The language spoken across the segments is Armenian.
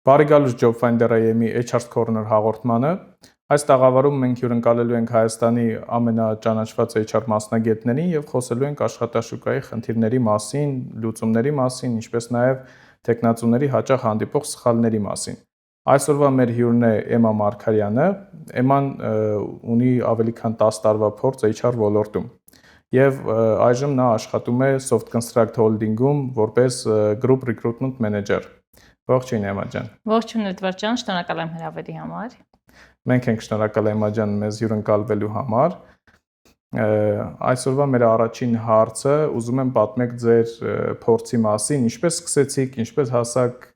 Բարի գալուս Job Finder-ի HR Corner հաղորդմանը։ Այս տաղավարում մենք հյուրընկալելու ենք Հայաստանի ամենաճանաչված HR մասնագետներին եւ խոսելու ենք աշխատաշուկայի խնդիրների մասին, լուծումների մասին, ինչպես նաեւ տեխնացուների հաճախ հանդիպող սխալների մասին։ Այսօրվա մեր հյուրն է Էմմա Մարգարյանը։ Էմման ունի ավելի քան 10 տարվա փորձ HR ոլորտում եւ այժմ նա աշխատում է Soft Construct Holding-ում որպես Group Recruitment Manager։ Ողջույն Էմմա ջան։ Ողջույն Էդվարդ ջան, շնորհակալ եմ հրավերի համար։ Մենք ենք շնորհակալ Էմմա ջան մեզ հյուրընկալվելու համար։ Այսօրվա մեր առաջին հարցը ուզում եմ պատմեք ձեր փորձի մասին, ինչպես սկսեցիք, ինչպես հասաք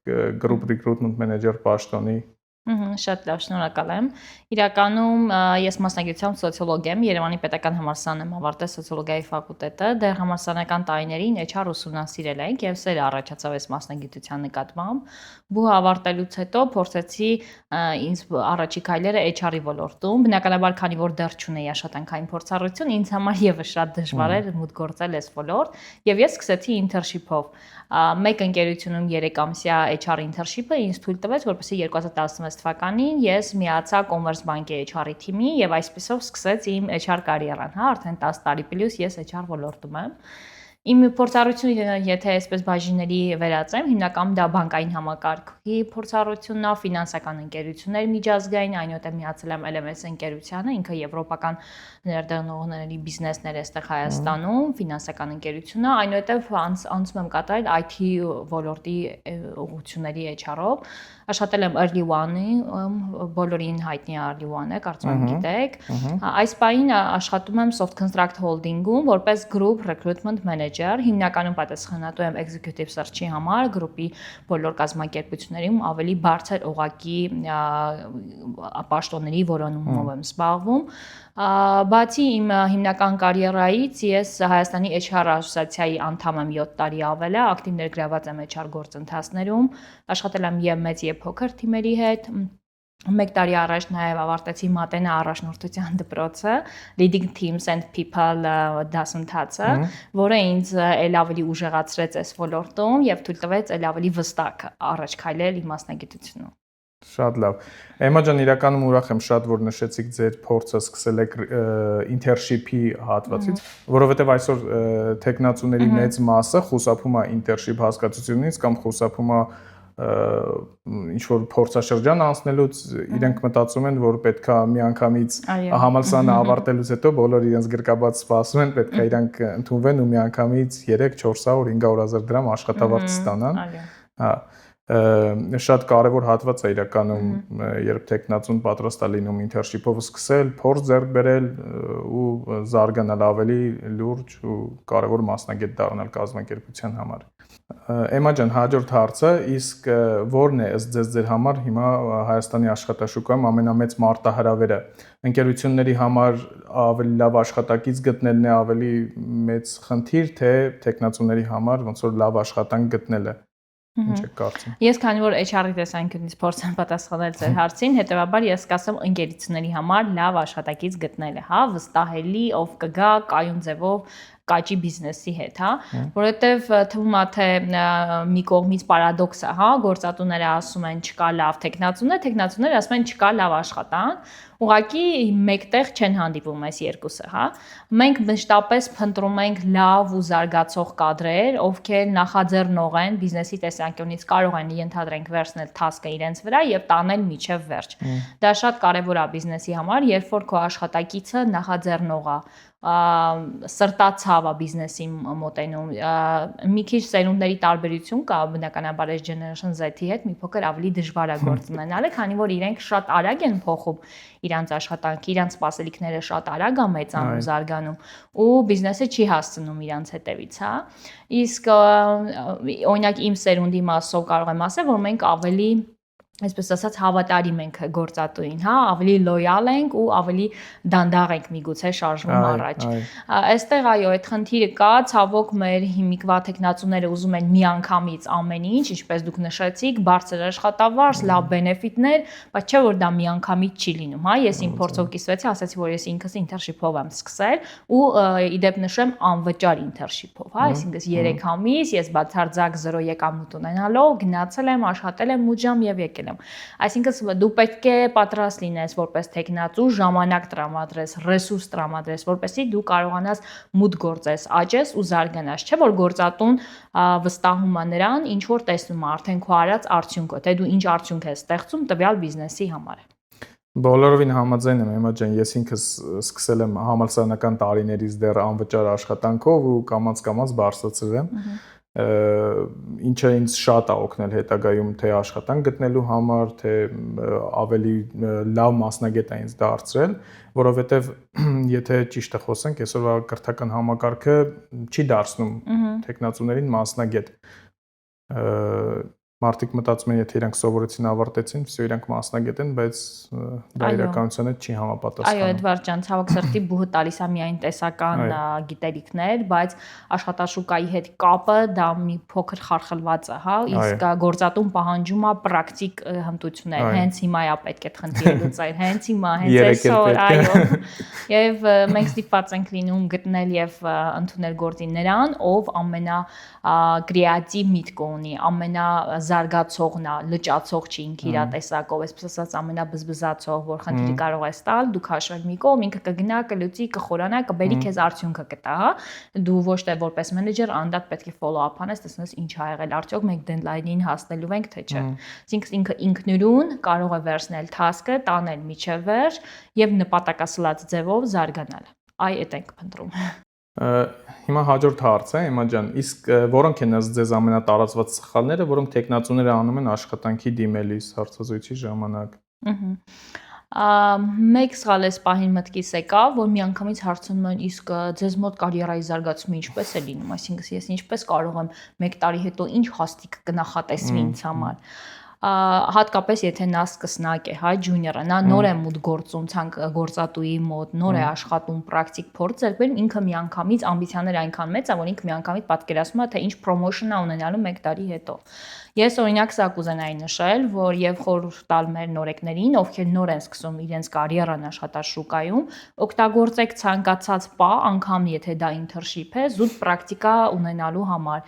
Group Recruitment Manager պաշտոնի։ Շատ լավ, շնորհակալ եմ։ Իրականում ես մասնագիտությամբ սոցիոլոգ եմ, Երևանի Պետական համալսարանում եմ ավարտել սոցիոլոգիայի ֆակուլտետը, դեռ համալսարանական տարիներին HR ուսումնասիրել ենք եւ սեր առաջացավ այս մասնագիտության նկատմամբ։ Բուհ ավարտելուց հետո փորձեցի ինձ առաջի քայլերը HR-ի ոլորտում, բնականաբար քանի որ դեռ չունեի աշխատանքային փորձառություն, ինձ համար եւս շատ դժվար էր մուտք գործել այս ոլորտ եւ ես սկսեցի internship-ով։ Մեկ ընկերությունում 3 ամսյա HR internship-ը ինձ թույլ տվեց, որպեսզի 2016 թվականին ես միացա Commerce Bank-ի HR-ի թիմի եւ այսպեսով սկսեց իմ HR կարիերան, արդեն 10 տարի պլյուս ես HR ոլորտում եմ։ Իմ փորձառությունը, եթե այսպես բաժինների վերածեմ, հիմնականում դա բանկային համակարգի փորձառությունն է, ֆինանսական ընկերություններ միջազգային, այնուհետև միացել եմ LMS ընկերությանը, ինքը եվրոպական ներդրողների բիզնեսներ է այստեղ Հայաստանում, ֆինանսական ընկերությունը, այնուհետև անցում եմ կատարել IT ոլորտի ուղղությունների HR-ով, աշխատել եմ Early One-ի, բոլորին հայտնի Early One-ը, կարծում եմ գիտեք։ Այս պահին աշխատում եմ Soft Construct Holding-ում որպես Group Recruitment Manager, հիմնականում պատասխանատու եմ Executive Search-ի համար, գրուպի բոլոր կազմակերպություններում ավելի բարձր օղակի պաշտոնների որոնումով եմ զբաղվում։ Բացի իմ հիմնական կարիերայից ես Հայաստանի HR ասոցիացիայի անդամ եմ 7 տարի ավել, ակտիվ ներգրաված եմ HR գործընթացներում, աշխատել եմ եւ մեծ եւ փոքր թիմերի հետ։ Մեկ տարի առաջ նաև ավարտեցի Մատենա առաջնորդության դպրոցը, Leading Teams and People դասընթացը, որը ինձ ել ավելի ուժեղացրեց այս ոլորտում եւ թույլ տվեց ել ավելի վստահ առաջ քայլել իմ մասնագիտությունում։ Շատ լավ։ Էմմա ջան, իրականում ուրախ եմ շատ, որ նշեցիք ձեր փորձը սկսել եք internship-ի հատվածից, որովհետև այսօր տեխնացուների մեծ մասը խուսափում է internship հասկացությունից կամ խուսափում է ինչ որ փորձաշրջան անցնելուց, իրենք մտածում են, որ պետքա միանգամից համալսարանը ավարտելուց հետո բոլոր իրենց գրկաբաց սպասում են, պետքա իրանք ընդունվեն ու միանգամից 3-400, 500,000 դրամ աշխատավարձ ստանան։ Հա, շատ կարևոր հատված է իրականում, երբ տեխնացուն պատրաստ է լինում internship-ով սկսել, փորձ ձեռք բերել ու զարգանալ ավելի լուրջ ու կարևոր մասնագետ դառնալ կազմակերպության համար։ Էմմա ջան, հաջորդ հարցը, իսկ ո՞րն է ըստ ձեր համար հիմա Հայաստանի աշխատաշուկայում ամենամեծ մարտահրավերը։ Ընկերությունների համար ավելի լավ աշխատակից գտնելն է ավելի մեծ խնդիր, թե տեխնացուների համար ոնց որ լավ աշխատանք գտնելը։ Ինչ եք կարծում։ Ես քանի որ HR-ի տեսանկյունից փորձեմ պատասխանել ձեր հարցին, հետեւաբար ես կասեմ ընկերությունների համար լավ աշխատակից գտնելը, հա, վստահելի, ով կգա կայուն ձևով կաճի բիզնեսի հետ, հա, որովհետև թվում է թե մի կողմից պարադոքս է, հա, գործատուները ասում են չկա լավ տեխնացուները ասում են չկա լավ աշխատանք, ուղղակի մեկտեղ չեն հանդիպում այս երկուսը, հա։ Մենք մշտապես փնտրում ենք լավ ու զարգացող կադրեր, ովքեր նախաձեռնող են բիզնեսի տեսանկյունից կարող են ենթադրենք վերցնել task-ը իրենց վրա եւ տանել միջև վերջ։ Դա շատ կարեւոր է բիզնեսի համար, երբ որ քո աշխատակիցը նախաձեռնող է, սրտացավ է բիզնեսի մոտենում, մի քիչ սերունդների տարբերություն կա բնականաբար այս Generation Z-ի հետ մի փոքր ավելի դժվար է գործ ունենալը, քանի որ իրենք շատ արագ են փոխում իրանց աշխատանքը, իրանց սպասելիքները շատ արագ է մեծանում, զարգանում ու բիզնեսը չի հասցնում իրանց հետևից, հա։ Իսկ օրինակ իմ սերունդի մասով կարող եմ ասել, որ մենք ավելի այսպես ասած հավատարիմ ենք գործատուին, հա, ավելի լոյալ ենք ու ավելի դանդաղ ենք միգուցե շարժվում առաջ։ Այստեղ այո, այդ խնդիրը կա, ցավոք մեր հիմիկվա տեխնացուները ուզում են միանգամից ամեն ինչ, ինչպես դուք նշեցիք, բարձր աշխատավարձ, լավ բենեֆիտներ, բայց չէ որ դա միանգամից չի լինում, հա, ես իմ փորձով կիսվեցի, ասացի որ ես ինքս ինտերնշիփով եմ սկսել ու իդեպ նշեմ անվճար ինտերնշիփով, հա, այսինքն 3 ամիս ես բացարձակ 0 եկամուտ ունենալով գնացել եմ, աշխատել եմ 8 ժամ եւ եկել եմ։ Այսինքն դու պետք է պատրաստ լինես որպես տեխնացու, ժամանակ տրամադրես, ռեսուրս տրամադրես, որպեսզի դու կարողանաս մուտք գործես, աճես ու զարգանաս, չէ՞ որ գործատուն վստահում է նրան, ինչ որ տեսնում է արդեն քո արած արդյունքը, թե դու ինչ արդյունք ես ստեղծում տվյալ բիզնեսի համար։ Բոլորովին համաձայն եմ, Էմա ջան, ես ինքս սկսել եմ համալսարանական տարիներից դեռ անվճար աշխատանքով ու կամաց բարձրացրել եմ, ինչը ինձ շատ է օգնել հետագայում թե աշխատանք գտնելու համար, թե ավելի լավ մասնագետ է ինձ դարձրել, որովհետև եթե ճիշտը խոսենք, այսօրվա կրթական համակարգը չի դարձնում տեխնացուներին մասնագետ։ Մարդիկ մտածում են, եթե իրանք սովորեցին, ավարտեցին, всё իրանք մասնագետ են, բայց դա իրականության հետ չի համապատասխանում։ Այո, Էդվարդ ջան, ցավոք սրտի բուհը տալիս է միայն տեսական գիտելիքներ, բայց աշխատաշուկայի հետ կապը դա մի փոքր խարխլված է, հա, իսկ գործատուն պահանջում է պրակտիկ հմտություններ։ Հենց հիմա է պետք է խնդիրը լուծել, հենց հիմա, հենց այսօր, այո։ Եվ մենք ստիպված ենք լինում գտնել եւ ընդունել գործի նրան, ով ամենակրեատիվ միտք ունի, զարգացողն է, լճացող չի ինքը իր տեսակով, այսպես ասած ամենաբզբզացող, որ խնդիրը կարող է ստալ, դու քաշվել մի կողմ, ինքը կգնա, կլուծի, կխորանա, կբերի քեզ արդյունքը կտա, հա։ Դու ոչ թե որպես մենեջեր անդադ պետք է follow-up անես, տեսնես ինչ ա եղել, արդյոք մենք deadline-ին հասնելու ենք, թե չէ։ Այսինքն ինքը ինքնուրույն կարող է վերցնել task-ը, տանել միջև վերջ եւ նպատակասլաց ձևով զարգանալ։ Այ այդ ենք փնտրում։ Հիմա հաջորդ հարցը, Էմա ջան, իսկ որոնք են ձեզ ամենատարածված սխալները, որոնք տեխնացուները անում են աշխատանքի դիմելիս հարցազրույցի ժամանակ։ Մեկ սխալ էս պահին մտքիս եկավ, որ միանգամից հարցնում են, իսկ ձեզ մոտ կարիերայի զարգացումը ինչպես է լինում, այսինքն ես ինչպես կարող եմ 1 տարի հետո ինչ հաստիկ կնախատեսվի ինձ համար։ Հատկապես եթե նա սկսնակ է, հա, ջունիորը, նա նոր է մուտք գործում ցանկ գործատուի մոտ, նոր է աշխատում, պրակտիկ փորձ էր բերում, ինքը միանգամից ամբիցիաները այնքան մեծ է, որ ինքը միանգամից պատկերացնում է, թե ինչ պրոմոշն է ունենալու 1 տարի հետո։ Ես օրինակ սա կուզենայի նշել, որ եւ խորհուրդ տալ մեր նորեկներին, ովքեր նոր են սկսում իրենց կարիերան աշխատաշուկայում, օգտագործեք ցանկացած պահ, անգամ եթե դա ինտերնշիփ է, զուտ պրակտիկա ունենալու համար։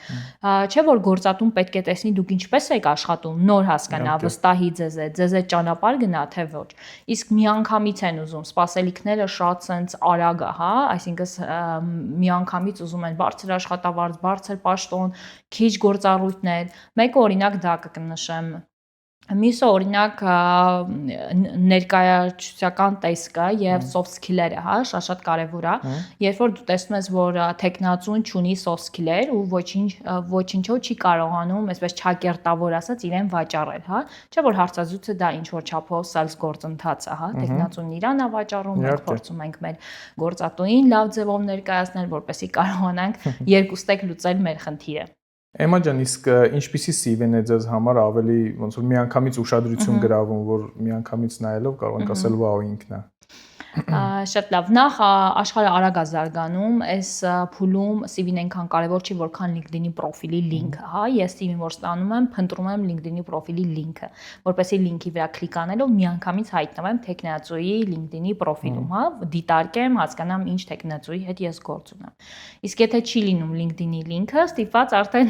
Չէ՞ որ գործատուն պետք է տեսնի դուք ինչպես եք աշխատում, նոր հասկանա, վստահի ձեզ հետ ճանապարհ գնա, թե ոչ։ Իսկ միանգամից են ուզում, սպասելիքները շատ sense արագ է, հա, այսինքն միանգամից ուզում են բարձր աշխատավարձ, բարձր պաշտոն, քիչ գործառույթներ։ Մեկ օրինակ դա կնշեմ։ Մյուսը օրինակ ներկայացուցական տեսքը եւ soft skill-երը, հա, շատ կարեւոր է։ Երբ որ դու տեսնում ես, որ տեխնացուն ունի soft skill-եր ու ոչինչով չի կարողանում, այսպես չակերտավոր ասած, իրեն վաճառել, հա։ Չէ՞ որ հարցազրույցը դա ինչ որ չափով sales գործընթաց է, հա, տեխնացուն իրան է վաճառում, մենք փորձում ենք մեր գործատուին լավ ձևով ներկայացնել, որպեսզի կարողանանք երկուստեք լուծել մեր խնդիրը։ Էմա ջան, իսկ ինչպիսի CV-ն է ձեզ համար ավելի ոնց որ միանգամից ուշադրություն գրավում, որ միանգամից նայելով կարող ենք ասել վաու ինքն է։ Շատ լավ։ Նախ աշխարհը արագ է զարգանում, այս փուլում CV-ն այնքան կարևոր չի, որքան LinkedIn-ի պրոֆիլի լինքը, հա, ես CV-ին որ ստանում եմ, փնտրում եմ LinkedIn-ի պրոֆիլի լինքը, որպեսզի լինքի վրա կլիկ անելով միանգամից հայտնվեմ տեխնացուի LinkedIn-ի պրոֆիլում, հա, դիտարկեմ, հասկանամ ինչ տեխնացուի հետ ես գործ ունեմ։ Իսկ եթե չի լինում LinkedIn-ի լինքը, ստիպված արդեն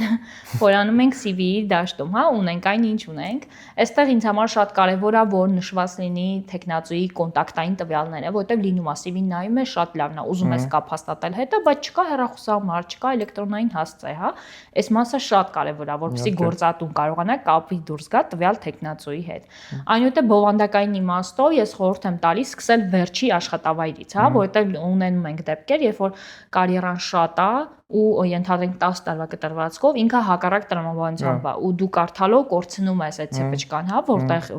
խորանում ենք CV-ի դաշտում, հա, ունենք այն ինչ ունենք։ Այստեղ ինձ համար շատ կարևոր է, որ նշված լինի տեխնացուի կոնտակտային տվյալները, որտեղ լինում է CV-ն նայում ես շատ լավն է, ուզում ես կապ հաստատել հետը, բայց չկա հեռախոսահամար, չկա էլեկտրոնային հասցե, հա։ Այս մասը շատ կարևոր է, որպեսզի գործատուն կարողանա կապի դուրս գա տվյալ տեխնացուի հետ։ Այնուհետև բովանդակային իմաստով ես խորհուրդ եմ տալիս սկսել վերջի աշխատավայրից, հա, որտեղ ունենում ենք դեպքեր, երբ որ կարիերան շատ է, ու ենթադրենք 10 տարվա կտրվածքով ինքը հակառակ տրամաբանությամբ է ու դու կարդալով կորցնում ես այդ ցեպեչկան, հա,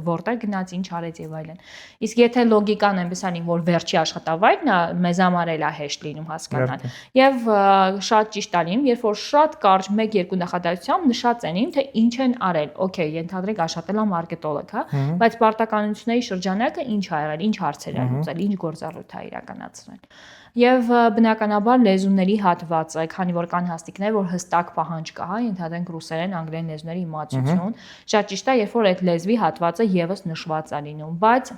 որտեղ գնաց, ինչ արեց եւ այլն։ Իսկ եթե լոգիկան այնպես անի, որ վերջի աշխատավայրն է, մեզ համար էլ է հեշտ լինում հասկանալ։ Եվ շատ ճիշտ ալիմ, երբ որ շատ կարճ 1-2 նախադասությամբ նշած են թե ինչ են արել։ Okay, ենթադրենք աշխատել է մարքետոլոգ, հա, բայց պարտականությունների շրջանակը ինչ ա եղել, ինչ հարցեր ա լուծել, ինչ գործառույթ ա իրականացրել։ Եվ բնականաբար լեզուների հատվածը, քանի որ կան հաստիկներ, որ հստակ պահանջ կա, հա, ընդհանրենք ռուսերեն, անգլերեն լեզուների իմացություն, շատ ճիշտ է, երբ որ այդ լեզվի հատվածը եւս նշված է լինում, բայց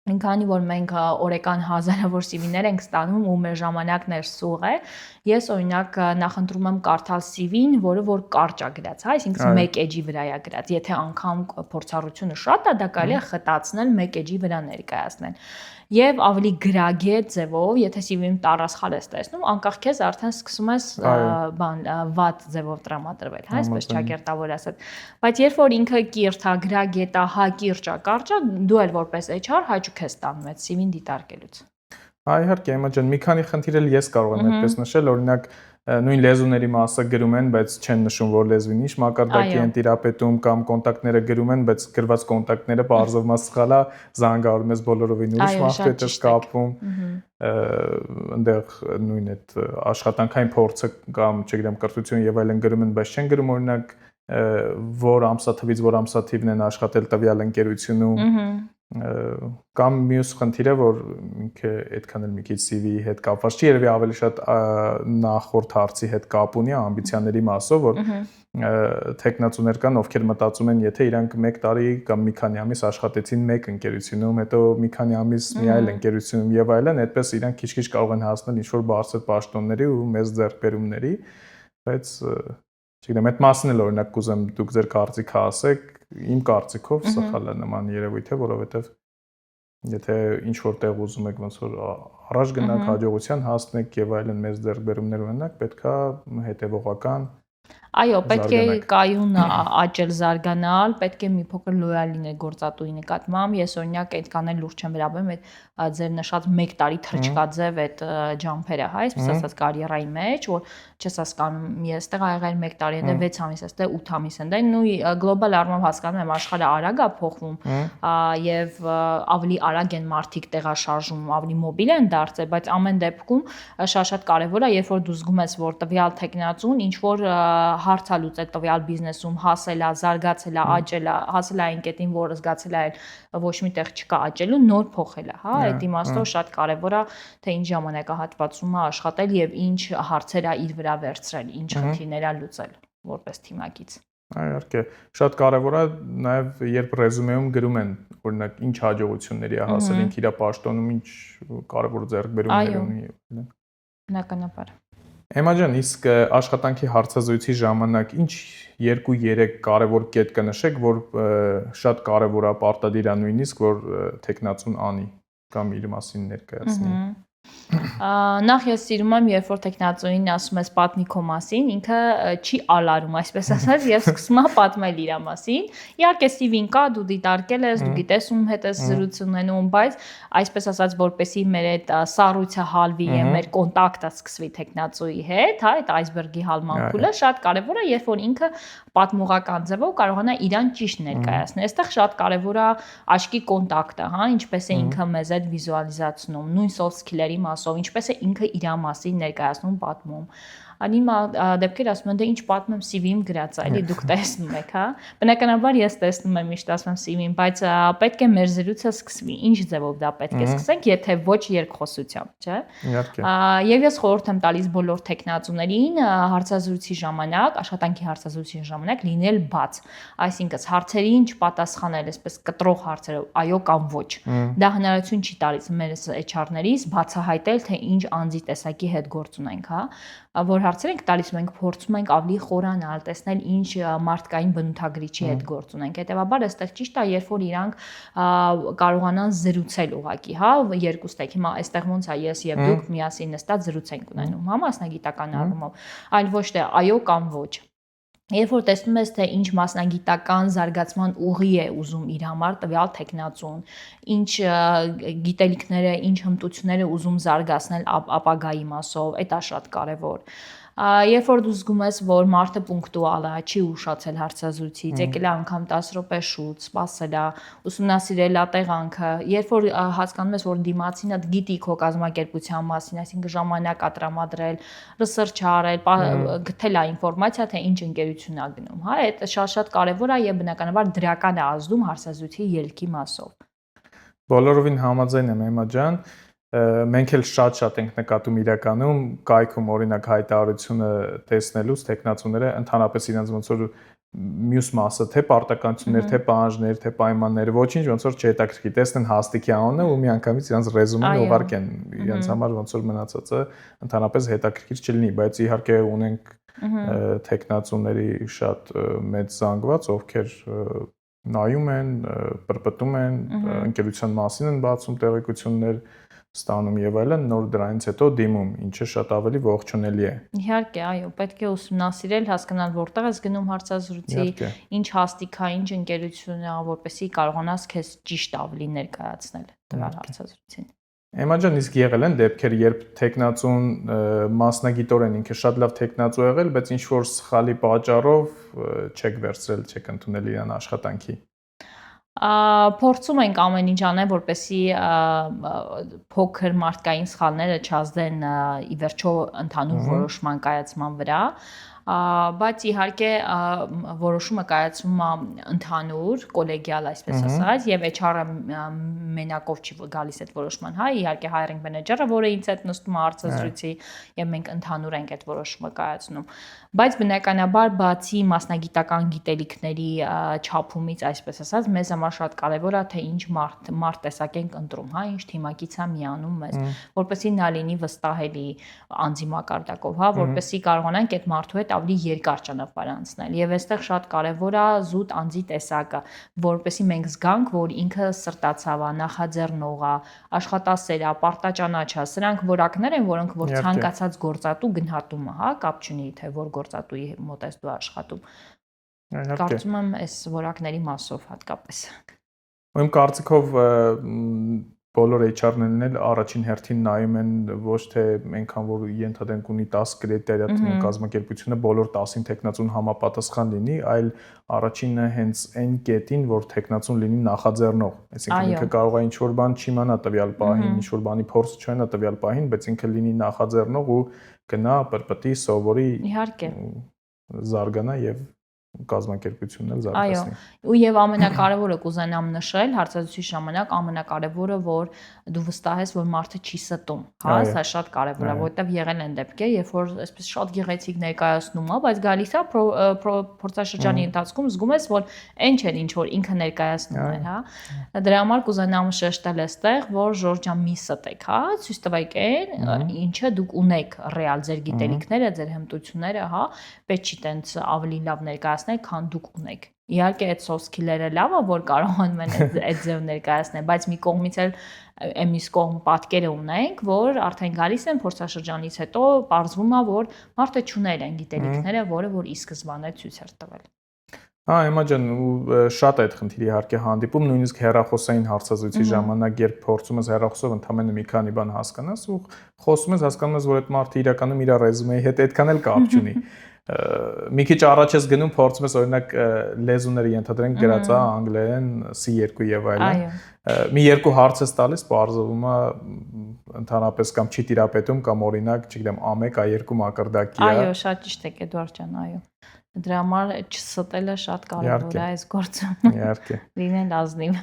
քանի որ մենք օրական հազարավոր CV-ներ ենք ստանում ու մեր ժամանակն է սուղ է, ես օրինակ նախընտրում եմ կարդալ CV-ն, որը որ կարճ է գրած, հա, այսինքն 1 էջի վրա է գրած։ Եթե անգամ փորձառությունը շատ է, դա կարելի է խտացնել 1 էջի վրա ներկայացնել։ Եվ ավելի գրագետ ձևով, եթե CV-ում տառասխալ ես տեսնում, անկախ քեզ արդեն սկսում ես վատ ձևով տրամադրվել, հա, այսպես ճակերտավոր ասած։ Բայց երբ որ ինքը կիրթ է, գրագետ է, հա, կիրճ է, կարճ է, դու էլ որպես HR հաճույք ես ստանում այդ CV-ն դիտարկելուց։ Իհարկե, Էմմա ջան, մի քանի խնդիր էլ ես կարող եմ այդպես նշել, օրինակ նույն լեզուների մասը գրում են, բայց չեն նշում, որ լեզվին ինչ մակարդակի են տիրապետում կամ կոնտակտները գրում են, բայց գրված կոնտակտները բարձր մաս սխալ է, զանգահարում ես բոլորովին ուրիշ մարդու հետ ես կապում, այնտեղ նույն այդ աշխատանքային փորձը կամ, չգիտեմ, կրթություն եւ այլն գրում են, բայց չեն գրում օրինակ որ ամսաթվից որ ամսաթիվն են աշխատել տվյալ ընկերությունում կամ մյուս խնդիրը որ ինքը այդքան էլ մի քիչ CV-ի հետ կապված չի, երևի ավելի շատ նախորդ հարցի հետ կապ ունի ամբիցիաների մասով, որ տեխնացուներ կան, ովքեր մտածում են, եթե իրանք 1 տարի կամ մի քանի ամիս աշխատեցին մեկ ընկերությունում, հետո մի քանի ամիս մի այլ ընկերությունում եւ այլն, այդպես իրանք քիչ-քիչ կարող են հասնել ինչ-որ բարձր պաշտոնների ու մեծ ձեռքբերումների, բայց չգիտեմ, այդ մասն էլ օրինակ կուզեմ դուք ձեր կարծիքը ասեք, իմ կարծիքով սխալ է նման երևույթը, որովհետև եթե ինչ որ տեղ ուզում եք ոնց որ առաջ գնաք, հաջողության հասնեք եւ այլն մեծ ձեռքբերումներ ունենաք, պետքա հետեւողական Այո, պետք է կայուն աճել, զարգանալ, պետք է մի փոքր լոյալ լինել գործատուի նկատմամբ։ Ես օրինակ այդքան էլ լուրջ չեմ վերաբերում այդ ձեր նշած 1 տարի թրջկաձև այդ ջամփերը, հա, այսպես ասած կարիերայի մեջ, որ չես հասկանում, ես տեղ ա եղել 1 տարի, դե 6 ամիս, այստեղ 8 ամիս են։ Դե նույն գլոբալ առումով հասկանում եմ, աշխարհը արագ է փոխվում եւ ավելի արագ են մարդիկ տեղաշարժում, ավելի մոբիլ են դարձել, բայց ամեն դեպքում շատ կարեւոր է, երբ որ դու զգում ես, որ տվյալ տեխնացուն ինչ որ հարց է լուծել տվյալ բիզնեսում, հասել է, զարգացել է, աճել է, հասել է այն կետին, որ զգացել է ոչ մի տեղ չկա աճելու, նոր փոխել է, հա, այդ իմաստով շատ կարևոր է, թե ինչ ժամանակահատվածում է աշխատել եւ ինչ հարցեր է իր վրա վերցրել, ինչ խնդիրներ է լուծել որպես թիմակից։ Իհարկե, շատ կարևոր է նաեւ երբ ռեզումեում գրում են, օրինակ, ինչ հաջողությունների է հասել ինքը իր պաշտոնում, ինչ կարևոր ձեռքբերումներ ունի։ Բնականաբար։ Էմմա ջան, իսկ աշխատանքի հարցազրույցի ժամանակ ինչ 2-3 կարևոր կետ կնշեք, որ շատ կարևոր է պարտադիր է նույնիսկ, որ տեխնացուն անի կամ իր մասին ներկայացնի։ Նախ ես սիրում եմ, երբ որ տեխնացուին ասում ես պատմի քո մասին, ինքը չի ալարում, այսպես ասած, եւ սկսում է պատմել իր մասին։ Իհարկե CV-ն կա, դու դիտարկել ես, դու գիտես ում հետ ես զրույց ունենում, բայց այսպես ասած, որպեսի մեր այդ սառույցը հալվի եւ մեր կոնտակտը սկսվի տեխնացուի հետ, հա, այդ այսբերգի հալման փուլը շատ կարեւոր է, երբ որ ինքը պատմողական ձևով կարողանա իրան ճիշտ ներկայացնել։ Այստեղ շատ կարեւոր է աչքի կոնտակտը, հա, ինչպես է ինքը մեզ այդ վիզուալիզացնում, նույն soft skill-երի մասով, ինչպես է ինքը իր մասին ներկայացնում, պատմում։ Անիմ դեպքեր ասում են, դե ինչ պատմեմ CV-ում գրած է, էլի դուք տեսնում եք, հա։ Բնականաբար ես տեսնում եմ, միշտ ասում եմ CV-ին, բայց պետք է մեր զրույցը սկսվի։ Ինչ ձևով դա պետք է սկսենք, եթե ոչ երկխոսությամբ, չէ՞։ Իհարկե։ Եվ ես խորհուրդ եմ տալիս բոլոր տեխնացուներին հարցազրույցի ժամանակ, աշխատանքի հարցազրույցի ժամանակ լինել բաց։ Այսինքն հարցերին չպատասխանել, այսպես կտրող հարցերով, այո կամ ոչ։ Դա հնարավորություն չի տալիս մեր HR-ներից բացահայտել, թե ինչ անձի տեսակի հետ գործ ունենք, հա, որ հարցեր ենք տալիս, մենք փորձում ենք ավելի խորանալ, տեսնել ինչ մարդկային բնութագրիչի հետ գործ ունենք։ Հետևաբար այստեղ ճիշտ է, երբ որ իրանք կարողանան զրուցել ուղակի, հա, երկուստեք։ Հիմա այստեղ ոնց է ես եւ դուք միասին նստած զրույց ենք ունենում, հա, մասնագիտական առումով, այլ ոչ թե այո կամ ոչ։ Երբ որ տեսնում ես, թե ինչ մասնագիտական զարգացման ուղի է ուզում իր համար տվյալ տեխնացուն, ինչ գիտելիքները, ինչ հմտությունները ուզում զարգացնել ապագայի մասով, դա շատ կարևոր։ Երբ որ դու զգում ես, որ մարդը պունկտուալ է, չի ուշացել հարցազրույցից, եկել է անգամ 10 րոպե շուտ, սպասել է, ուսումնասիրել է տեղանքը, երբ որ հասկանում ես, որ դիմացինը գիտի քո կազմակերպության մասին, այսինքն ժամանակ է տրամադրել, ռեսերչ արել, գտել է ինֆորմացիա, թե ինչ ընկերություն է գնում, հա, այդ շատ կարևոր է եւ բնականաբար դրական է ազդում հարցազրույցի ելքի մասով։ Բոլորովին համաձայն եմ, Էմմա ջան, մենք էլ շատ ենք նկատում իրականում կայքում օրինակ հայտարարությունը տեսնելուց տեխնացուները ընդհանրապես իրենց ոնց որ մյուս մասը թե պարտականություններ, թե պահանջներ, թե պայմաններ, ոչինչ ոնց որ չհետաքրքրի, տեսնեն հաստիկի անունը ու միանգամից իրենց ռեզումեն ուղարկեն, իրենց համար ոնց որ մնացածը ընդհանրապես հետաքրքիր չլինի, բայց իհարկե ունենք տեխնացուների շատ մեծ զանգված, ովքեր նայում են, պրպտում են, ընկերության մասին են բացում տեղեկություններ, ստանում եւ այլն, նոր դրանից հետո դիմում, ինչը շատ ավելի ողջունելի է։ Իհարկե, այո, պետք է ուսումնասիրել, հասկանալ որտեղ ես գնում հարցազրույցի, ինչ հաստիկ է, ինչ ընկերություն է, որպեսզի կարողանաս քեզ ճիշտ ավելի ներկայացնել տվյալ հարցազրույցին։ Էմմա ջան, իսկ եղել են դեպքեր, երբ տեխնացուն մասնագիտորեն ինքը շատ լավ տեխնացու եղել, բայց ինչ որ սխալի պատճառով չեք վերցրել, չեք ընդունել իրան աշխատանքի։ Փորձում ենք ամեն ինչ անել, որպեսզի փոքր մարդկային սխալները չազդեն ի վերջո ընդհանուր որոշման կայացման վրա, բայց իհարկե որոշումը կայացվում է ընդհանուր, կոլեգիալ, այսպես ասած, եւ HR-ը մենակով չի գալիս այդ որոշման, հա, իհարկե hiring manager-ը, որը ինձ հետ նստում է հարցազրույցի եւ մենք ընդհանուր ենք այդ որոշումը կայացնում։ Բայց բնականաբար բացի մասնագիտական գիտելիքների չափումից, այսպես ասած, մեզ համար շատ կարևոր է թե ինչ մարդ տեսակ ենք ընտրում, հա, ինչ թիմակից է միանում մեզ, որպեսզի նա լինի վստահելի անձի մակարդակով, հա, որպեսզի կարողանանք այդ մարդու հետ ավելի երկար ճանապարհ անցնել։ Եվ այստեղ շատ կարևոր է զուտ անձի տեսակը, որպեսզի մենք զգանք, որ ինքը սրտացավ է, նախաձեռնող է, աշխատասեր է, պարտաճանաչ է։ Սրանք որակներ են, որոնք որ ցանկացած գործատու գնահատում է, հա, կապ չունի թե որ գործատուի մոտ ես դու աշխատում։ Կարծում եմ այս որակների մասով հատկապես։ Իմ կարծիքով բոլոր HR-ներն էլ առաջին հերթին նայում են ոչ թե այնքան որ ենթադրենք ունի 10 կրիտերիա կազմակերպությունը բոլոր 10-ին տեխնացուն համապատասխան լինի, այլ առաջինը հենց այն կետին, որ տեխնացուն լինի նախաձեռնող, այսինքն ինքը կարող է ինչ-որ բան չիմանա տվյալ պահին, ինչ-որ բանի փորձ չունենա տվյալ պահին, բայց ինքը լինի նախաձեռնող ու գնա պրպտի, սովորի, իհարկե զարգանա եւ կազմակերպությունն էլ զարգացնի։ Այո, եւ ամենակարևորը կուզենամ նշել հարցազրույցի ժամանակ ամենակարևորը որ դու վստահես որ մարդը չի ստում, հա, սա շատ կարևոր է, որովհետեւ եղել են դեպքեր, երբ որ այսպես շատ գեղեցիկ ներկայացնում է, բայց գալիս է փորձաշրջանի ընթացքում զգում ես որ այն չէ ինչ որ ինքը ներկայացնում է, հա։ Դրա համար կուզենամ շեշտել այստեղ, որ Ժորժան մի ստեք, հա, ցույց տվեք այն, ինչը դուք ունեք ռեալ ձեր գիտելիքները, ձեր հմտությունները, հա, պետք չի տենց ավելի լավ ներկայացնել, քան դուք ունեք։ Իհարկե այդ soft skill-երը լավ է, որ կարողանում են այդ ձև ներկայացնել, բայց մի կողմից էլ մյուս կողմ պատկերը ունենք, որ արդեն գալիս են փորձաշրջանից հետո պարզվում է, որ մարդը չուներ այն գիտելիքները, որը որ ի սկզբանե ցույց էր տվել։ Հա, Էմմա ջան, ու շատ է այդ խնդիրը իհարկե հանդիպում, նույնիսկ հեռախոսային հարցազրույցի ժամանակ, երբ փորձում ես հեռախոսով ընդամենը մի քանի բան հասկանաս ու խոսում ես, հասկանում ես, որ այդ մարդը իրականում իր ռեզումեի հետ այդքան էլ կապ չունի։ Մի քիչ առաջ ես գնում, փորձում ես օրինակ լեզուները ենթադրենք գրած է անգլերեն, C2 եւ այլն։ Մի երկու հարց ես տալիս, բարձվում է ընդհանրապես կամ չի տիրապետում կամ օրինակ, չգիտեմ, A1, A2 մակարդակի է։ Այո, շատ ճիշտ եք Էդուարդ ջան, այո։ Դրա համար չստելը շատ կարևոր է այս գործում։ Իհարկե։ Լինել ազնիվ։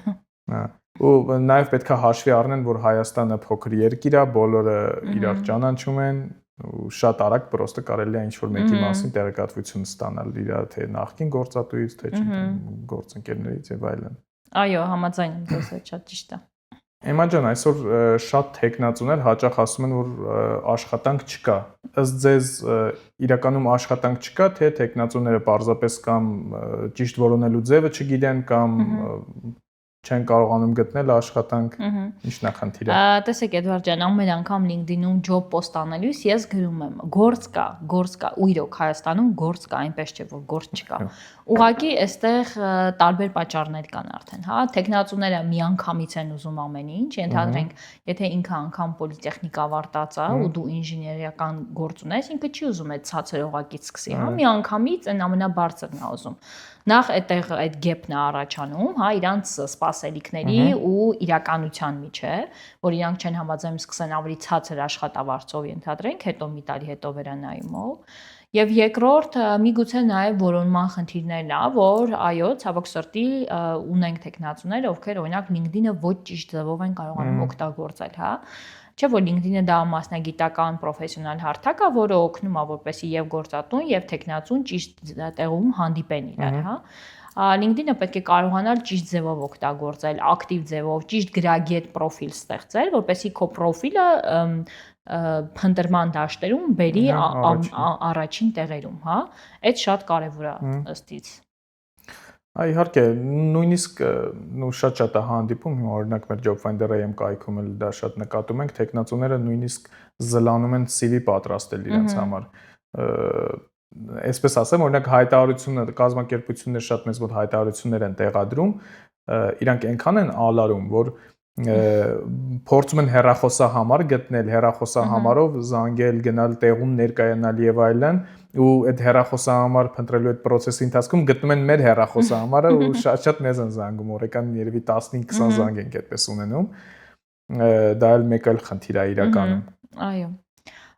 Հա։ Ու նաև պետք է հաշվի առնեն, որ Հայաստանը փոքր երկիր է, բոլորը իրար ճանաչում են ու շատ արագ պրոստը կարելի է ինչ-որ մեկի մասին տեղեկատվություն ստանալ իր թե նախկին գործատուից, թե չգիտեմ գործընկերներից եւ այլն։ Այո, համաձայն եմ ձեզ հետ, շատ ճիշտ է։ Էմմա ջան, այսօր շատ տեխնացուներ հաճախ ասում են, որ աշխատանք չկա։ Ըստ ձեզ իրականում աշխատանք չկա, թե տեխնացուները պարզապես կամ ճիշտ որոնելու ձևը չգիտեն կամ չեն կարողանում գտնել աշխատանք, ինչն է խնդիրը։ Տեսեք Էդվարդ ջան, ամեն անգամ LinkedIn-ում job post անելուց ես գրում եմ գործ կա, ու իրոք Հայաստանում գործ կա, այնպես չէ որ գործ չկա։ Ուղղակի այստեղ տարբեր պատճառներ կան արդեն, հա, տեխնացուները միանգամից են ուզում ամեն ինչ, ենթադրենք, եթե ինքը անգամ պոլիտեխնիկ ավարտած է ու դու ինժեներիական գործ ունես, ինքը չի ուզում այդ ցածր օղակից սկսի, հա, միանգամից այն ամենաբարձրն է ուզում։ Նախ այդտեղ այդ gap-ն է առաջանում, հա, իրանց սպասելիքների ու իրականության միջև, որ իրանք չեն համաձայն սկսեն ավելի ցածր աշխատավարձով ենթադրենք, հետո մի տարի հետո վերանայումով։ Եվ երկրորդ, միգուցե նաև որոնման խնդիրներն է, որ այո, ցավոք սրտի ունենք տեխնացուներ, ովքեր օրինակ LinkedIn-ը ոչ ճիշտ ձևով են կարողանում օգտագործել, հա։ Չէ՞ որ LinkedIn-ը դա մասնագիտական պրոֆեսիոնալ հարթակ է, որը օգնում է որպեսզի եւ գործատուն եւ տեխնացուն ճիշտ տեղում հանդիպեն իրար, հա։ LinkedIn-ը պետք է կարողանալ ճիշտ ձևով օգտագործել, ակտիվ ձևով, ճիշտ գրագետ պրոֆիլ ստեղծել, որպեսզի քո պրոֆիլը փնտրման դաշտերում բերի առաջին տեղերում, հա։ Այդ շատ կարևոր է ըստ իս։ Իհարկե, նույնիսկ շատ է հանդիպում, հիմա օրինակ մեր Job Finder AM կայքում էլ դա շատ նկատում ենք, տեխնացուները նույնիսկ զլանում են CV պատրաստել իրենց համար։ Այսպես ասեմ, օրինակ հայտարարությունը, կազմակերպությունները շատ մեծ մոտ հայտարարություններ են տեղադրում, իրանք այնքան են ալարում, որ փորձում են հեռախոսահամար գտնել, հեռախոսահամարով զանգել, գնալ տեղում ներկայանալ եւ այլն, ու այդ հեռախոսահամար փնտրելու այդ process-ի ընթացքում գտնում են մեր հեռախոսահամարը ու շատ մեզ են զանգում, օրական երևի 15-20 զանգ ենք այդպես ունենում։ Դա էլ մեկ այլ խնդիր է իրականում։ Այո։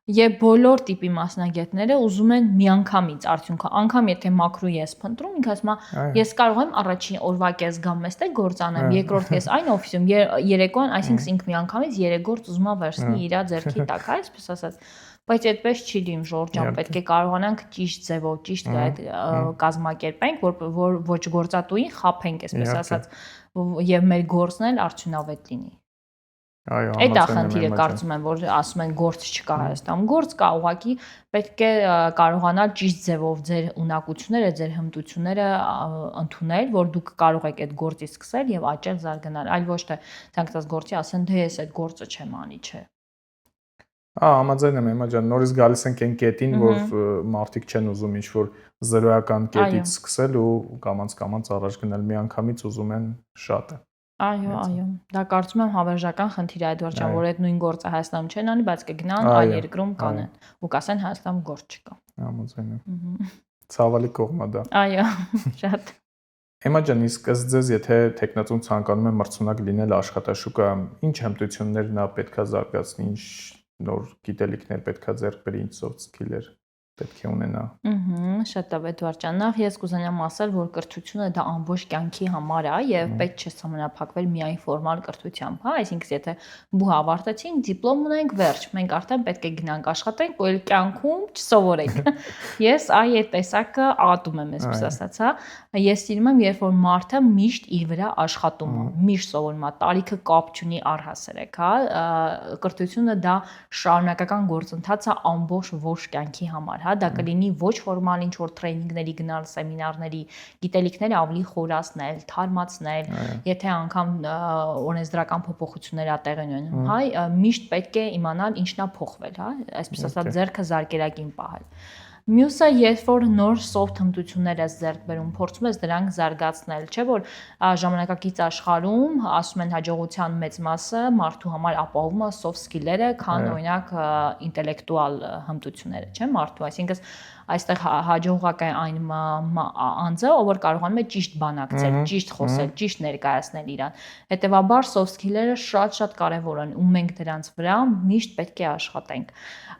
Եվ բոլոր տիպի մասնագետները ուզում են միանգամից արդյունքը, անգամ եթե մակրո ես փնտրում, ինքը ասում է, ես կարող եմ առաջին օրվա կես գամ մեստեղ գործանեմ, երկրորդ կես այն օֆիսում, երեկոյան, այսինքն ինքը միանգամից 3 գործ ուզում է վերցնի իր ձեռքի տակ, հա, այսպես ասած։ Բայց այդպես չի լինում, Ժորժ ջան, պետք է կարողանանք ճիշտ ձևով, ճիշտ կազմակերպենք, որ ոչ գործատուին խափենք, այսպես ասած, եւ մեր գործն էլ արդյունավետ լինի։ Այո, այդ է խնդիրը, կարծում եմ, որ ասում են գործ չկա Հայաստանում, գործ կա, ուղղակի պետք է կարողանալ ճիշտ ձևով ձեր ունակությունները, ձեր հմտությունները ընդունել, որ դուք կարող եք այդ գործի սկսել եւ աճել, զարգանալ, այլ ոչ թե ցանկացած գործի ասեն, դե ես այդ գործը չեմ անի, չէ։ Համաձայն եմ, Էմմա ջան, նորից գալիս ենք այն կետին, որ մարդիկ չեն ուզում ինչ-որ զրոյական կետից սկսել ու կամաց առաջ գնալ, միանգամից ուզում են շատը։ Այո, դա կարծում եմ հավերժական խնդիր է Էդվարդ ջան, որ այդ նույն գործը Հայաստանում չեն անի, բայց կգնան այլ երկրում կանեն ու կասեն Հայաստանում գործ չկա։ Համաձայն եմ։ Ցավալի կողմ է դա։ Այո, շատ։ Էմմա ջան, իսկ ըստ ձեզ, եթե տեխնացուն ցանկանում է մրցունակ լինել աշխատաշուկա, ինչ հմտություններ նա պետքա զարգացնի, ինչ նոր գիտելիքներ պետքա ձեռք բերի, ինչ soft skill-եր պետք է ունենա։ Շատ լավ Էդվարդ ջան, նախ ես կուզենամ ասել, որ կրթությունը դա ամբողջ կյանքի համար է եւ պետք չէ սահմանափակվել միայն ֆորմալ կրթությամբ, հա, այսինքն եթե բուհ ավարտեցինք, դիպլոմ ունենք, վերջ, մենք արդեն պետք է գնանք աշխատենք, ու կյանքում չսովորենք։ Ես այդ տեսակը ատում եմ, այսպես ասած, հա։ Ես սիրում եմ, երբ որ մարդը միշտ իր վրա աշխատում է, միշտ սովորում է, տարիքը կապ չունի առհասարակ, հա։ Կրթությունը դա շարունակական գործընթաց է ամբողջ ողջ կյանքի համար, հա, դա կլինի ոչ ֆորմալ ինչ որ տրեյնինգների գնալ, սեմինարների, գիտելիքները ավելի խորացնել, թարմացնել, եթե անգամ օրենսդրական փոփոխություններ ա տեղի ունենում, հա, միշտ պետք է իմանալ ինչն է փոխվել, հա, այսպես ասած ձեռքը զարկերակին պահել։ Մյուսը, երբ որ նոր soft հմտություններ ես ձեռք բերում, փորձում ես դրանք զարգացնել, չէ՞ որ ժամանակակից աշխարհում ասում են հաջողության մեծ մասը մարդու համար ապահովում է soft skill-երը, քան օրինակ ինտելեկտուալ հմտությունները, չէ՞ մարդու, այսինքն այստեղ հաջողակ է այն անձը, ով կարողանում է ճիշտ բանակցել, ճիշտ խոսել, ճիշտ ներկայացնել իրան։ Հետևաբար soft skill-երը շատ կարևոր են ու մենք դրանց վրա միշտ պետք է աշխատենք։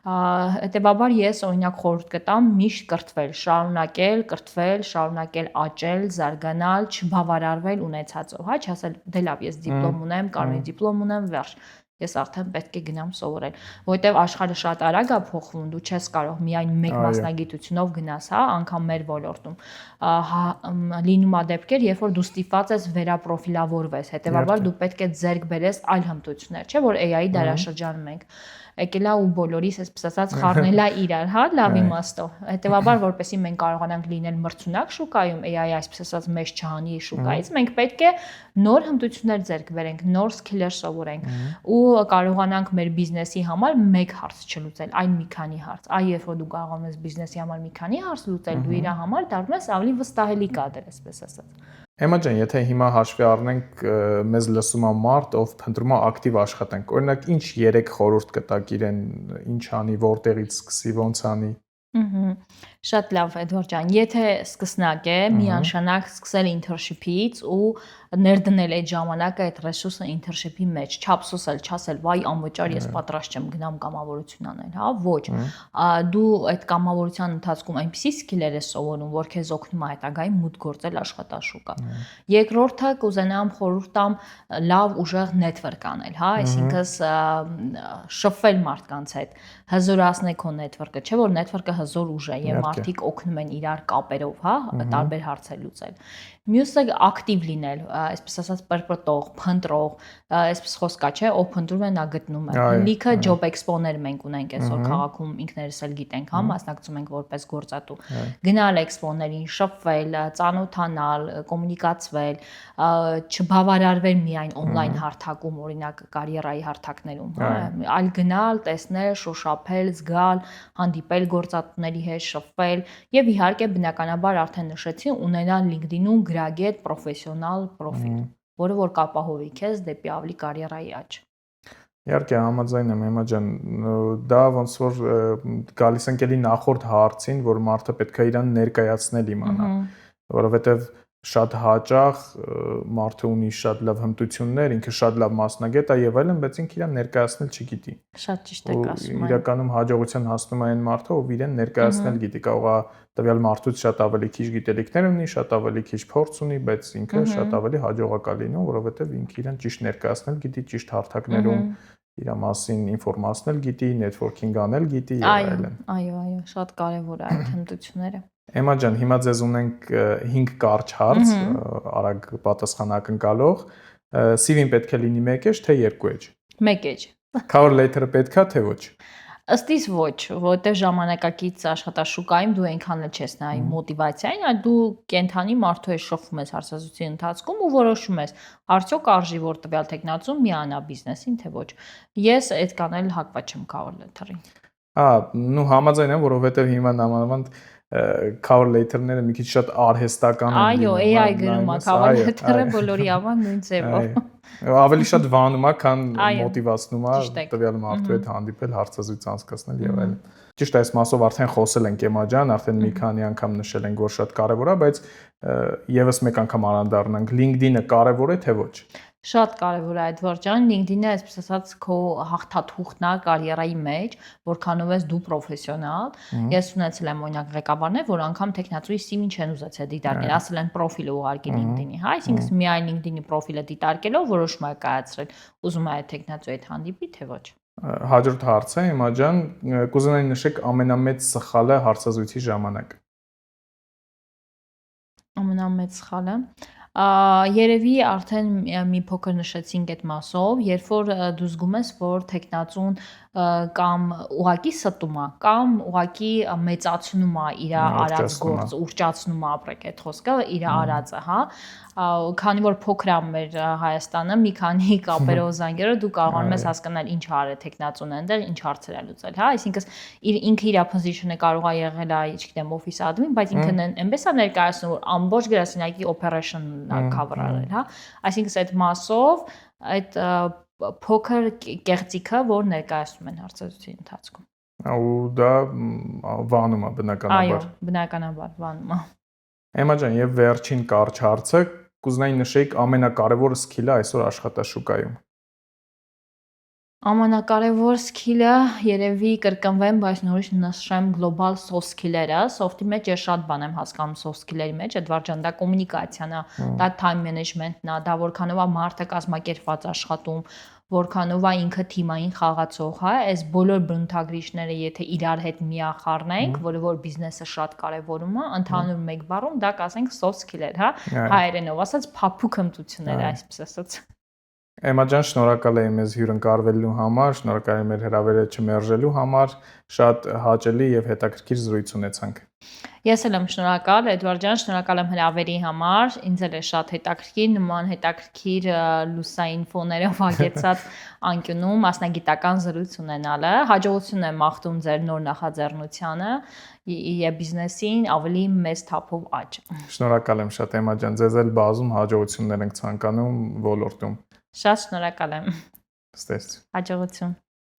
Հետևաբար ես օրինակ խորհուրդ կտամ միշտ կրթվել, շարունակել աճել, զարգանալ, չբավարարվել ունեցածով, հա, չասել դե լավ, ես դիպլոմ ունեմ, կարմիր դիպլոմ ունեմ, վերջ։ Ես արդեն պետք է գնամ սովորել, որովհետև աշխարհը շատ արագ է փոխվում, դու չես կարող միայն մեկ մասնագիտությունով գնաս, հա, անգամ մեր ոլորտում։ Լինում է դեպքեր, երբ որ դու ստիպված ես վերապրոֆիլավորվես, հետևաբար դու պետք է ձեռք բերես այլ հմտություններ, չէ՞ որ AI-ի դարաշրջանում ենք։ եկել է ու բոլորիս այսպես ասած խառնել է իրար, հա, լավ իմաստով։ Հետևաբար, որպեսզի մենք կարողանանք լինել մրցունակ շուկայում, AI այսպես ասած մեզ չհանի շուկայից, մենք պետք է նոր հմտություններ ձեռք բերենք, նոր սկիլեր սովորենք ու կարողանանք մեր բիզնեսի համար մեկ հարց չլուծել, այլ մի քանի հարց։ Այ երբ որ դու կարողանում ես բիզնեսի համար մի քանի հարց լուծել, դու իր համար դառնում ես ավելի վստահելի կադր, այսպես ասած։ Էմմա ջան, եթե հիմա հաշվի առնենք մեզ լսում է մարդ, ով փնտրում է ակտիվ աշխատանք, օրինակ ինչ 3 խորհուրդ կտակ իրեն, ինչ անի, որտեղից սկսի, ոնց անի։ Շատ լավ, Էդվարդ ջան, եթե սկսնակ է, միանշանակ սկսել internship-ից ու ներդնել այդ ժամանակը այդ ռեսուրսը internship-ի մեջ, չափսոսել, չասել, վայ անվճար ես պատրաստ չեմ գնամ կամավորություն անել, հա, ոչ։ Դու այդ կամավորության ընթացքում այնպիսի սկիլեր ես սովորում, որ քեզ օգնում է հետագայում մուտք գործել աշխատաշուկա։ Երկրորդը կուզենամ խորհուրդ տամ լավ ուժեղ network անել, հա, այսինքն շփվել մարդկանց հետ, հզորացնել քո network-ը, չէ՞ որ network-ը հզոր ուժ է եւ մարդիկ օգնում են իրար կապերով, հա, տարբեր հարցեր լուծել։ Մյուսը ակտիվ լինել, այսպես ասած պրպտող, փնտրող, այսպես խոսքա, չէ, ով փնտրում է նա գտնում է։ Լիքը job expo-ներ մենք ունենք այսօր քաղաքում, ինքներս էլ գիտենք, հա, մասնակցում ենք որպես գործատու։ Գնալ expo-ներին, շփվել, ծանոթանալ, կոմունիկացվել, չբավարարվել միայն on-line հարթակում, օրինակ կարիերայի հարթակներում, հա, այլ գնալ, տեսնել, շոշափել, զգալ, հանդիպել գործատուների հետ, շփվել եւ իհարկե բնականաբար արդեն նշեցի, ունենալ LinkedIn-ում գրագետ պրոֆեսիոնալ պրոֆիլ, որը որ կապահովի քեզ դեպի ավելի կարիերայի աճ։ Իհարկե համաձայն եմ, Էմմա ջան, դա ոնց որ գալիս ենք էլի նախորդ հարցին, որ մարդը պետք է իրան ներկայացնել իմանա, որովհետեւ շատ հաճախ մարդը ունի շատ լավ հմտություններ, ինքը շատ լավ մասնագետ է եւ այլն, բայց ինքը իրան ներկայացնել չգիտի։ Շատ ճիշտ եք ասում։ Իրականում հաջողության հասնում է այն մարդը, ով իրեն ներկայացնել գիտի, կարող է տվյալ մարդուց շատ ավելի քիչ գիտելիքներ ունի, շատ ավելի քիչ փորձ ունի, բայց ինքը շատ ավելի հաջողակ է լինում, որովհետեւ ինքը իրան ճիշտ ներկայացնել գիտի, ճիշտ հարթակներում իր մասին ինֆորմացնել գիտի, networking անել գիտի եւ այլն։ Այո, շատ կարեւոր է այդ հմտությունները։ Էմմա ջան, հիմա ձեզ ունենք 5 կարճ հարց, արագ պատասխան ակնկալող։ CV-ին պետք է լինի 1 էջ, թե 2 էջ։ 1 էջ։ Cover letter-ը պետք է, թե ոչ։ Ըստ իս ոչ, որտեղ ժամանակակից աշխատաշուկայում դու այնքան էլ չես նայում մոտիվացիային, այլ դու կենթանի մարդու հետ շփվում ես հարցազրույցի ընթացքում ու որոշում ես, արդյոք արժի որ տվյալ տեխնացում միանա բիզնեսին, թե ոչ։ Ես այդքան էլ հակված չեմ cover letter-ին։ Նու համաձայն եմ, որովհետև հիմա նամանավանդ cover letter-ները մի քիչ շատ արհեստական են լինում։ Այո, AI գրում է cover letter-ը բոլորի համար նույն ձևով։ Ավելի շատ վանում է, քան մոտիվացնում է տվյալ մարդու հետ հանդիպել, հարցազրույց անցկացնել եւ այլն։ Ճիշտ է, այս մասով արդեն խոսել ենք Էմմա ջան, արդեն մի քանի անգամ նշել ենք, որ շատ կարեւոր է, բայց եւս մեկ անգամ անդրադառնանք, LinkedIn-ը կարեւոր է թե ոչ։ Շատ կարևոր է Էդվարդ ջան, LinkedIn-ը այսպես ասած քո հաղթաթուղթն է կարիերայի մեջ, որքանով ես դու պրոֆեսիոնալ։ Ես ունեցել եմ օրինակ ղեկավարներ, որ անգամ տեխնացուի CV-ին չեն ուզեցել դիտարկել, ասել են պրոֆիլը ուղարկի LinkedIn-ի, հա, այսինքն միայն LinkedIn-ի պրոֆիլը դիտարկելով որոշում է կայացրել, ուզում է այդ տեխնացուի հետ հանդիպի, թե ոչ։ Հաջորդ հարցը, Էմմա ջան, կուզենայի նշեք ամենամեծ սխալը հարցազրույցի ժամանակ։ Ամենամեծ սխալը երևի արդեն մի փոքր նշեցինք այդ մասով, երբ որ դու զգում ես, որ տեխնացուն կամ ուղակի ստում է, կամ ուղակի մեծացնում է իր արած գործը, ուռճացնում է, ապրեք այդ խոսքը, իր արածը, հա։ Քանի որ փոքր է մեր Հայաստանը, մի քանի կապերով զանգերով դու կարողանում ես հասկանալ ինչ արել տեխնացուն այնտեղ, ինչ հարցեր է լուծել, հա, այսինքն ինքը իր position-ը կարող է եղել է, չգիտեմ, office admin, բայց ինքն այնպես է ներկայացնում, որ ամբողջ գրասենյակի operation cover արել, հա։ Այսինքն այդ մասով այդ փոքր կեղծիքը, որ ներկայացնում են հարցազրույցի ընթացքում։ Ու դա վանում է բնականաբար։ Այո, բնականաբար վանում է։ Էմմա ջան, եւ վերջին կարճ հարցը, կուզենայի նշեիք ամենակարևոր սկիլը այսօր աշխատաշուկայում։ Ամենակարևոր սկիլը երևի կրկնվեմ, բայց նորից նշեմ գլոբալ soft skill-երը։ Soft-ի մեջ ես շատ բան եմ հասկանում soft skill-երի մեջ, Էդվարդ ջան, դա կոմունիկացիան է, դա time management-ն է, դա որքանով է մարդը կազմակերպված աշխատում, որքանով է ինքը թիմային խաղացող, հա, այս բոլոր բնութագրիչները եթե իրար հետ միախառնենք, որը որ բիզնեսը շատ կարևորում է, ընդհանուր մեկ բառում դա կասենք soft skill-եր, հա, հայերենով ասած փափուկ հմտություններ, այսպես ասած։ Էմմա ջան, շնորհակալ եմ մեզ հյուրընկալվելու համար, շնորհակալ եմ մեր հրավերը չմերժելու համար, շատ հաճելի եւ հետաքրքիր զրույց ունեցանք։ Ես էլ եմ շնորհակալ, Էդվարդ ջան, շնորհակալ եմ հրավերի համար։ Ինձ էլ է շատ հետաքրքիր նման հետաքրքիր լուսային ֆոներով ագեցած անկյունում մասնագիտական զրույց ունենալը։ Հաջողություն եմ մաղթում ձեր նոր նախաձեռնությանը եւ բիզնեսին ավելի մեծ թափով աճ։ Շնորհակալ եմ շատ, Էմմա ջան, ձեզ էլ բազում հաջողություններ ենք ցանկանում ոլորտում։ Շատ շնորհակալ եմ։ Ստես։ Հաջողություն։